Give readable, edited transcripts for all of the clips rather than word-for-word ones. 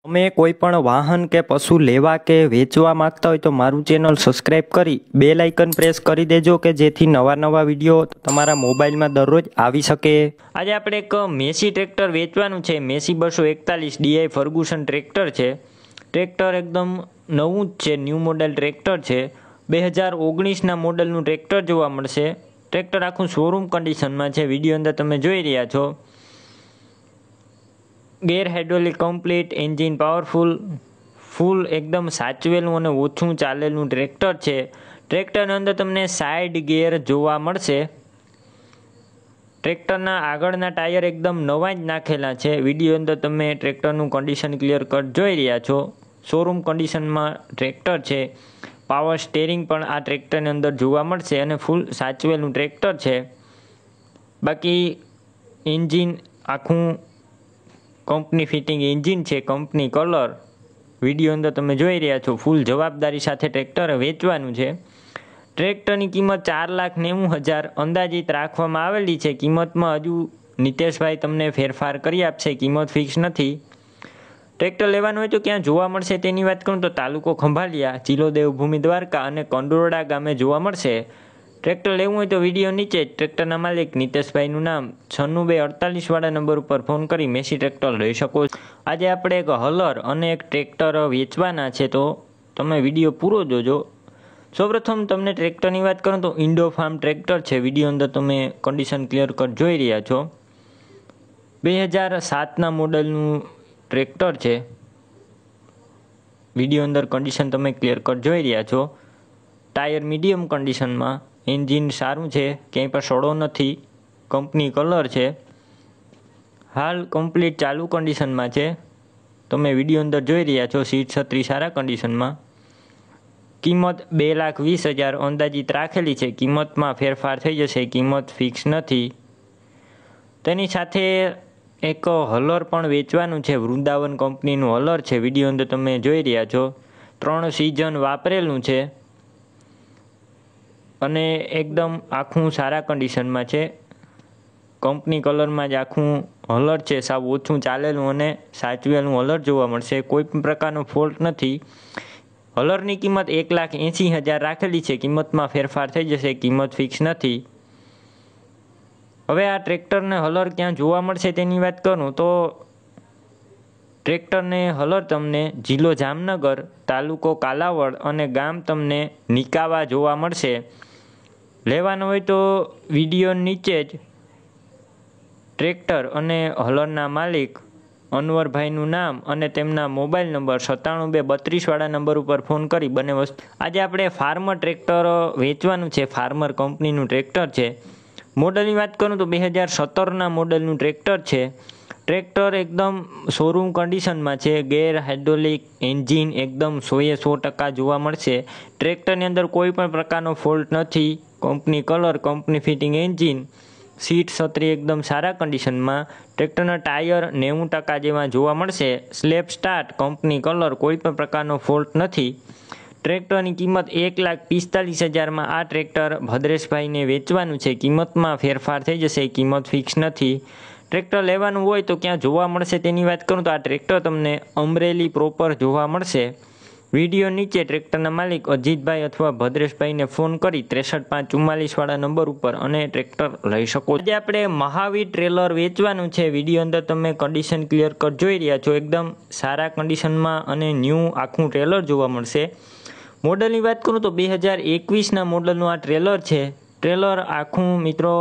તમે કોઈપણ વાહન કે પશુ લેવા કે વેચવા માંગતા હોય તો મારું ચેનલ સબસ્ક્રાઇબ કરી બેલ આઇકન પ્રેસ કરી દેજો કે જેથી નવા વિડીયો તમારા મોબાઈલમાં દરરોજ આવી શકે। આજે આપણે એક મેસી ટ્રેક્ટર વેચવાનું છે। મેસી 241 ડીઆઈ ફર્ગુસન ટ્રેક્ટર છે। ટ્રેક્ટર એકદમ નવું જ છે, ન્યૂ મોડેલ ટ્રેક્ટર છે। 2019ના મોડેલનું ટ્રેક્ટર જોવા મળશે। ટ્રેક્ટર આખું શોરૂમ કન્ડિશનમાં છે। વિડીયો અંદર તમે જોઈ રહ્યા છો। Gear hydraulic complete, engine powerful, full એકદમ સાચવેલું અને ઓછું ચાલેલું ટ્રેક્ટર છે। ટ્રેક્ટરની અંદર તમને સાઇડ ગેર જોવા મળશે। ટ્રેક્ટરના આગળના ટાયર એકદમ નવા જ નાખેલા છે। વિડીયો અંદર તમે ટ્રેક્ટરનું કન્ડિશન ક્લિયર કટ જોઈ રહ્યા છો। શોરૂમ કન્ડિશનમાં ટ્રેક્ટર છે। પાવર સ્ટેરિંગ પણ આ ટ્રેક્ટરની અંદર જોવા મળશે અને ફૂલ સાચવેલું ટ્રેક્ટર છે। બાકી એન્જિન આખું કંપની ફિટિંગ એન્જિન છે, કંપની કલર વિડીયો અંદર તમે જોઈ રહ્યા છો। ફૂલ જવાબદારી સાથે ટ્રેક્ટર વેચવાનું છે। ટ્રેક્ટરની કિંમત 4,90,000 અંદાજિત રાખવામાં આવેલી છે। કિંમતમાં હજુ નીતેશભાઈ તમને ફેરફાર કરી આપશે, કિંમત ફિક્સ નથી। ટ્રેક્ટર લેવાનું હોય તો ક્યાં જોવા મળશે તેની વાત કરું તો તાલુકો ખંભાલિયા, જિલ્લો દેવભૂમિ દ્વારકા અને કંડોરડા ગામે જોવા મળશે। ટ્રેક્ટર લેવું હોય તો વિડીયો નીચે ટ્રેક્ટરના માલિક નીતેશભાઈનું નામ 96 વાળા નંબર ઉપર ફોન કરી મેસી ટ્રેક્ટર લઈ શકો છો। આજે આપણે એક હલર અને એક ટ્રેક્ટર વેચવાના છે, તો તમે વિડીયો પૂરો જોજો। સૌપ્રથમ તમને ટ્રેક્ટરની વાત કરું તો ઇન્ડો ફાર્મ ટ્રેક્ટર છે। વિડીયો અંદર તમે કન્ડિશન ક્લિયર કટ જોઈ રહ્યા છો। 2007ના મોડલનું ટ્રેક્ટર છે। વિડીયો અંદર કન્ડિશન તમે ક્લિયર કટ જોઈ રહ્યા છો। ટાયર મીડિયમ કન્ડિશનમાં, એન્જિન સારું છે, ક્યાંય પણ સડો નથી, કંપની કલર છે। હાલ કમ્પ્લીટ ચાલુ કન્ડિશનમાં છે, તમે વિડીયો અંદર જોઈ રહ્યા છો। સીટ છત્રી સારા કન્ડિશનમાં। કિંમત 2,20,000 અંદાજિત રાખેલી છે। કિંમતમાં ફેરફાર થઈ જશે, કિંમત ફિક્સ નથી। તેની સાથે એક હલર પણ વેચવાનું છે। વૃંદાવન કંપનીનું હલર છે। વિડીયો અંદર તમે જોઈ રહ્યા છો। 3 સિઝન વાપરેલું છે અને એકદમ આખું સારા કન્ડિશનમાં છે। કંપની કલરમાં જ આખું હલર છે। સાવ ઓછું ચાલેલું અને સાચવેલું હલર જોવા મળશે। કોઈ પણ પ્રકારનો ફોલ્ટ નથી। હલરની કિંમત 1,80,000 રાખેલી છે। કિંમતમાં ફેરફાર થઈ જશે, કિંમત ફિક્સ નથી। હવે આ ટ્રેક્ટરને હલર ક્યાં જોવા મળશે તેની વાત કરું તો ટ્રેક્ટરને હલર તમને જિલ્લો જામનગર, તાલુકો કાલાવડ અને ગામ તમને નિકાવા જોવા મળશે। લેવાનું હોય તો વિડીયો નીચે જ ટ્રેક્ટર અને હલરના માલિક અનવરભાઈનું નામ અને તેમના મોબાઈલ નંબર 97 વાળા નંબર ઉપર ફોન કરી બંને વસ્તુ। આજે આપણે ફાર્મર ટ્રેક્ટર વેચવાનું છે। ફાર્મર કંપનીનું ટ્રેક્ટર છે। મોડલની વાત કરું તો 2017ના મોડલનું ટ્રેક્ટર છે। ટ્રેક્ટર એકદમ શોરૂમ કન્ડિશનમાં છે। ગેર હાઇડ્રોલિક, એન્જિન એકદમ 100% જોવા મળશે। ટ્રેક્ટરની અંદર કોઈ પણ પ્રકારનો ફોલ્ટ નથી। Company colour, company fitting engine, seat છત્રી એકદમ સારા કન્ડિશનમાં। ટ્રેક્ટરના ટાયર 90% જેવા જોવા મળશે। સ્લેપ સ્ટાર્ટ, કંપની કલર, કોઈ પણ પ્રકારનો ફોલ્ટ નથી। ટ્રેક્ટરની કિંમત 1,45,000માં આ ટ્રેક્ટર ભદ્રેશભાઈને વેચવાનું છે। કિંમતમાં ફેરફાર થઈ જશે, કિંમત ફિક્સ નથી। ટ્રેક્ટર લેવાનું હોય તો ક્યાં જોવા મળશે તેની વાત કરું તો આ ટ્રેક્ટર તમને અમરેલી પ્રોપર જોવા મળશે। વિડીયો નીચે ટ્રેક્ટરના માલિક અજીતભાઈ અથવા ભદ્રેશભાઈને ફોન કરી 63,544 વાળા નંબર ઉપર અને ટ્રેક્ટર લઈ શકો। આજે આપણે મહાવીર ટ્રેલર વેચવાનું છે। વિડીયો અંદર તમે કન્ડિશન ક્લિયર કટ જોઈ રહ્યા છો। એકદમ સારા કન્ડિશનમાં અને ન્યૂ આખું ટ્રેલર જોવા મળશે। મોડલની વાત કરું તો 2021ના મોડલનું આ ટ્રેલર છે। ટ્રેલર આખું મિત્રો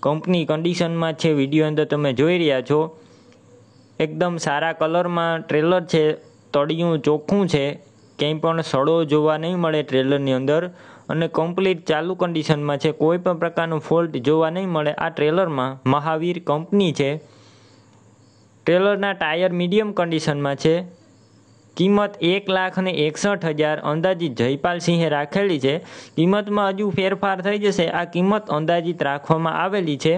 કંપની કન્ડિશનમાં છે। વિડીયો અંદર તમે જોઈ રહ્યા છો। એકદમ સારા કલરમાં ટ્રેલર છે। તળિયું ચોખ્ખું છે, ક્યાંય પણ સડો જોવા નહીં મળે ટ્રેલરની અંદર અને કમ્પ્લીટ ચાલુ કન્ડિશનમાં છે। કોઈ પણ પ્રકારનો ફોલ્ટ જોવા નહીં મળે આ ટ્રેલરમાં। મહાવીર કંપની છે। ટ્રેલરના ટાયર મીડિયમ કન્ડિશનમાં છે। કિંમત 1,61,000 અંદાજિત જયપાલસિંહે રાખેલી છે। કિંમતમાં હજુ ફેરફાર થઈ જશે। આ કિંમત અંદાજિત રાખવામાં આવેલી છે।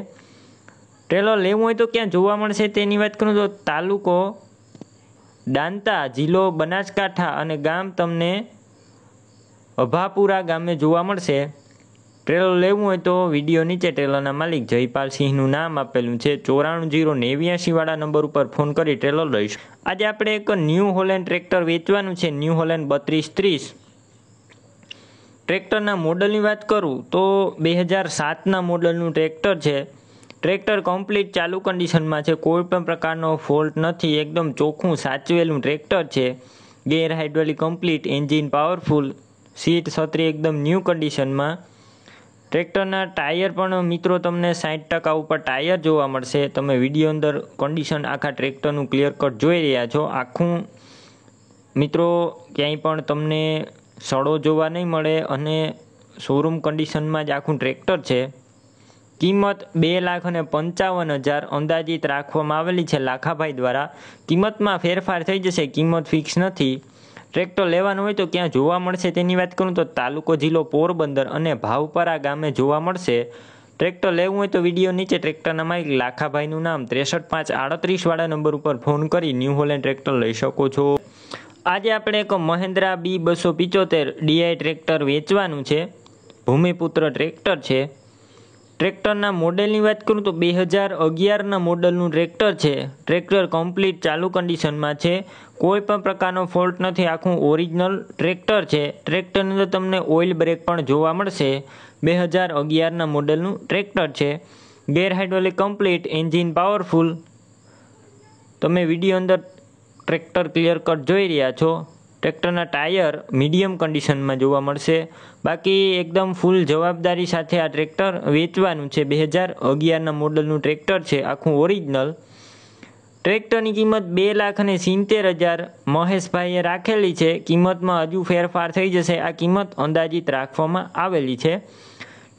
ટ્રેલર લેવું હોય તો ક્યાં જોવા મળશે તેની વાત કરું તો તાલુકો દાંતા, જિલ્લો બનાસકાંઠા અને ગામ તમને અભાપુરા ગામે જોવા મળશે। ટ્રેલર લેવું હોય તો વિડીયો નીચે ટ્રેલરના માલિક જયપાલસિંહનું નામ આપેલું છે, 940982 વાળા નંબર ઉપર ફોન કરી ટ્રેલર લઈશ. આજે આપણે એક ન્યૂ હોલેન્ડ ટ્રેક્ટર વેચવાનું છે, ન્યૂ હોલેન્ડ 3230. ટ્રેક્ટરના મોડલની વાત કરું તો 2007ના મોડલનું ટ્રેક્ટર છે. ટ્રેક્ટર કમ્પ્લીટ ચાલુ કન્ડિશનમાં છે, કોઈ પણ પ્રકારનો ફોલ્ટ નથી, એકદમ ચોખ્ખું સાચવેલું ટ્રેક્ટર છે. ગેર hydraulic complete, engine powerful, seat છત્રી એકદમ ન્યૂ કન્ડિશનમાં. ટ્રેક્ટરના ટાયર પણ મિત્રો તમને 60% ઉપર ટાયર જોવા મળશે. તમે વિડીયો અંદર કન્ડિશન આખા ટ્રેક્ટરનું ક્લિયર કટ જોઈ રહ્યા છો. આખું મિત્રો ક્યાંય પણ તમને સડો જોવા નહીં મળે અને શોરૂમ કન્ડિશનમાં જ આખું ટ્રેક્ટર છે. કિંમત 2,55,000 અંદાજિત રાખવામાં આવેલી છે લાખાભાઈ દ્વારા. કિંમતમાં ફેરફાર થઈ જશે, કિંમત ફિક્સ નથી. ટ્રેક્ટર લેવાનું હોય તો ક્યાં જોવા મળશે તેની વાત કરું તો તાલુકો જિલ્લો પોરબંદર અને ભાવપરા ગામે જોવા મળશે. ટ્રેક્ટર લેવું હોય તો વિડીયો નીચે ટ્રેક્ટરના માલિક લાખાભાઈનું નામ 63,538 વાળા નંબર ઉપર ફોન કરી ન્યૂ હોલેન્ડ ટ્રેક્ટર લઈ શકો છો. આજે આપણે એક મહિન્દ્રા B275 DI ટ્રેક્ટર વેચવાનું છે. ભૂમિપુત્ર ટ્રેક્ટર છે. ટ્રેક્ટરના મોડેલની વાત કરું તો 2011ના મોડલનું ટ્રેક્ટર છે. ટ્રેક્ટર કમ્પ્લીટ ચાલુ કન્ડિશનમાં છે, કોઈ પણ પ્રકારનો ફોલ્ટ નથી, આખું ઓરિજિનલ ટ્રેક્ટર છે. ટ્રેક્ટરની અંદર તમને ઓઇલ બ્રેક પણ જોવા મળશે. 2011ના મોડલનું ટ્રેક્ટર છે. ગેર હાઇડ્રોલિક કમ્પ્લીટ, એન્જિન પાવરફુલ. તમે વિડીયો અંદર ટ્રેક્ટર ક્લિયર કટ જોઈ રહ્યા છો. ટ્રેક્ટરના ટાયર મીડિયમ કન્ડિશનમાં જોવા મળશે. બાકી એકદમ ફૂલ જવાબદારી સાથે આ ટ્રેક્ટર વેચવાનું છે. 2011ના મોડલનું ટ્રેક્ટર છે, આખું ઓરિજિનલ. ટ્રેક્ટરની કિંમત 2,70,000 મહેશભાઈએ રાખેલી છે. કિંમતમાં હજુ ફેરફાર થઈ જશે. આ કિંમત અંદાજિત રાખવામાં આવેલી છે.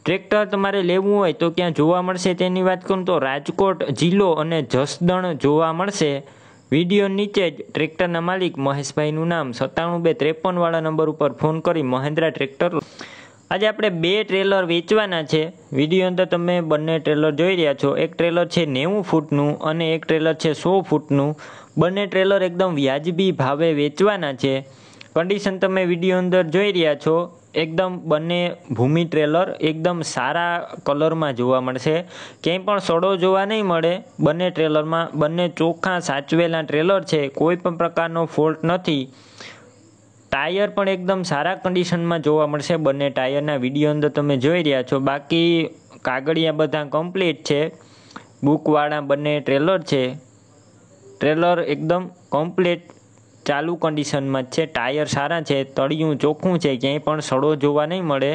ટ્રેક્ટર તમારે લેવું હોય તો ક્યાં જોવા મળશે તેની વાત કરું તો રાજકોટ જિલ્લો અને જસદણ જોવા મળશે. વિડીયો નીચે જ ટ્રેક્ટરના માલિક મહેશભાઈનું નામ 97,253 વાળા નંબર ઉપર ફોન કરી મહિન્દ્રા ટ્રેક્ટર. આજે આપણે 2 ટ્રેલર વેચવાના છે. વિડીયો અંદર તમે બંને ટ્રેલર જોઈ રહ્યા છો. એક ટ્રેલર છે 90 ફૂટનું અને એક ટ્રેલર છે 100 ફૂટનું. બંને ટ્રેલર એકદમ વ્યાજબી ભાવે વેચવાના છે. કન્ડિશન તમે વિડીયો અંદર જોઈ રહ્યા છો. એકદમ બંને ભૂમિ ટ્રેલર એકદમ સારા કલરમાં જોવા મળશે, ક્યાંય પણ સડો જોવા નહીં મળે. બંને ટ્રેલરમાં બંને ચોખ્ખા સાચવેલા ટ્રેલર છે, કોઈ પણ પ્રકારનો ફોલ્ટ નથી. ટાયર પણ એકદમ સારા કન્ડિશનમાં જોવા મળશે. બંને ટાયરના વિડીયો અંદર તમે જોઈ રહ્યા છો. બાકી કાગળિયા બધા કમ્પ્લીટ છે. બુકવાળા બંને ટ્રેલર છે. ટ્રેલર એકદમ કમ્પ્લીટ ચાલુ કન્ડિશનમાં જ છે. ટાયર સારા છે, તળિયું ચોખ્ખું છે, ક્યાંય પણ સડો જોવા નહીં મળે.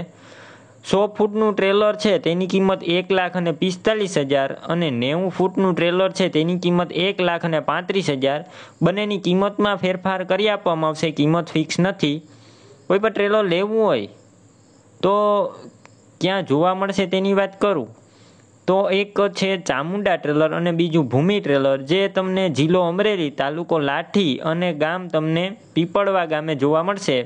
100 ફૂટનું ટ્રેલર છે તેની કિંમત 1,45,000 અને 90 ફૂટનું ટ્રેલર છે તેની કિંમત 1,35,000. બંનેની કિંમતમાં ફેરફાર કરી આપવામાં આવશે, કિંમત ફિક્સ નથી. કોઈ પણ ટ્રેલર લેવું હોય તો ક્યાં જોવા મળશે તેની વાત કરું તો એક છે ચામુંડા ટ્રેલર અને બીજું ભૂમિ ટ્રેલર, જે તમને જિલ્લો અમરેલી, તાલુકો લાઠી અને ગામ તમને પીપળવા ગામે જોવા મળશે.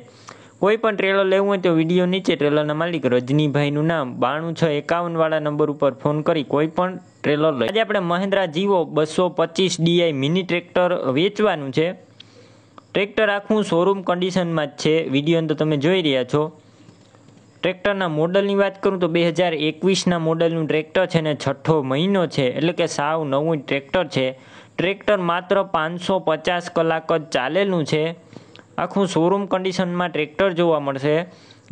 કોઈ પણ ટ્રેલર લેવું હોય તો વિડીયો નીચે ટ્રેલરના માલિક રજનીભાઈનું નામ 9651 વાળા નંબર ઉપર ફોન કરી કોઈ પણ ટ્રેલર લઈ. આજે આપણે મહિન્દ્રા જીવો 225 DI મિની ટ્રેક્ટર વેચવાનું છે. ટ્રેક્ટર આખું શોરૂમ કન્ડિશનમાં જ છે. વિડીયો અંદર તમે જોઈ રહ્યા છો. ટ્રેક્ટરના મોડલની વાત કરું તો 2021ના મોડલનું ટ્રેક્ટર છે ને 6થો મહિનો છે, એટલે કે સાવ નવું ટ્રેક્ટર છે. ટ્રેક્ટર માત્ર 550 કલાક જ ચાલેલું છે. આખું શોરૂમ કન્ડિશનમાં ટ્રેક્ટર જોવા મળશે.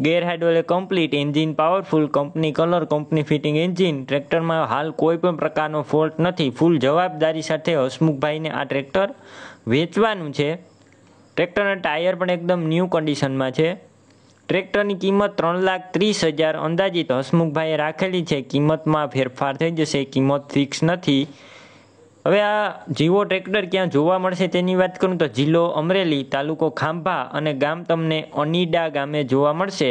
Gear hydraulic complete, engine powerful, company colour, company fitting engine. ટ્રેક્ટરમાં હાલ કોઈ પણ પ્રકારનો ફોલ્ટ નથી. ફૂલ જવાબદારી સાથે હસમુખભાઈને આ ટ્રેક્ટર વેચવાનું છે. ટ્રેક્ટરના ટાયર પણ એકદમ ન્યૂ કન્ડિશનમાં છે. ટ્રેક્ટરની કિંમત 3,30,000 અંદાજિત હસમુખભાઈએ રાખેલી છે. કિંમતમાં ફેરફાર થઈ જશે, કિંમત ફિક્સ નથી. હવે આ જીવો ટ્રેક્ટર ક્યાં જોવા મળશે તેની વાત કરું તો જિલ્લો અમરેલી, તાલુકો ખાંભા અને ગામ તમને અનીડા ગામે જોવા મળશે.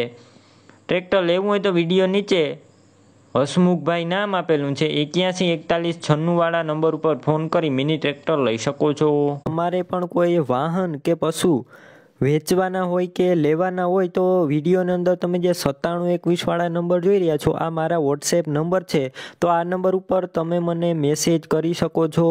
ટ્રેક્ટર લેવું હોય તો વિડીયો નીચે હસમુખભાઈ નામ આપેલું છે 814196 વાળા નંબર ઉપર ફોન કરી મિની ટ્રેક્ટર લઈ શકો છો. તમારે પણ કોઈ વાહન કે પશુ વેચવાના હોય કે લેવાના હોય તો વિડીયોની અંદર તમે જે 9721 વાળા નંબર જોઈ રહ્યા છો, આ મારા વોટ્સએપ નંબર છે. તો આ નંબર ઉપર તમે મને મેસેજ કરી શકો છો.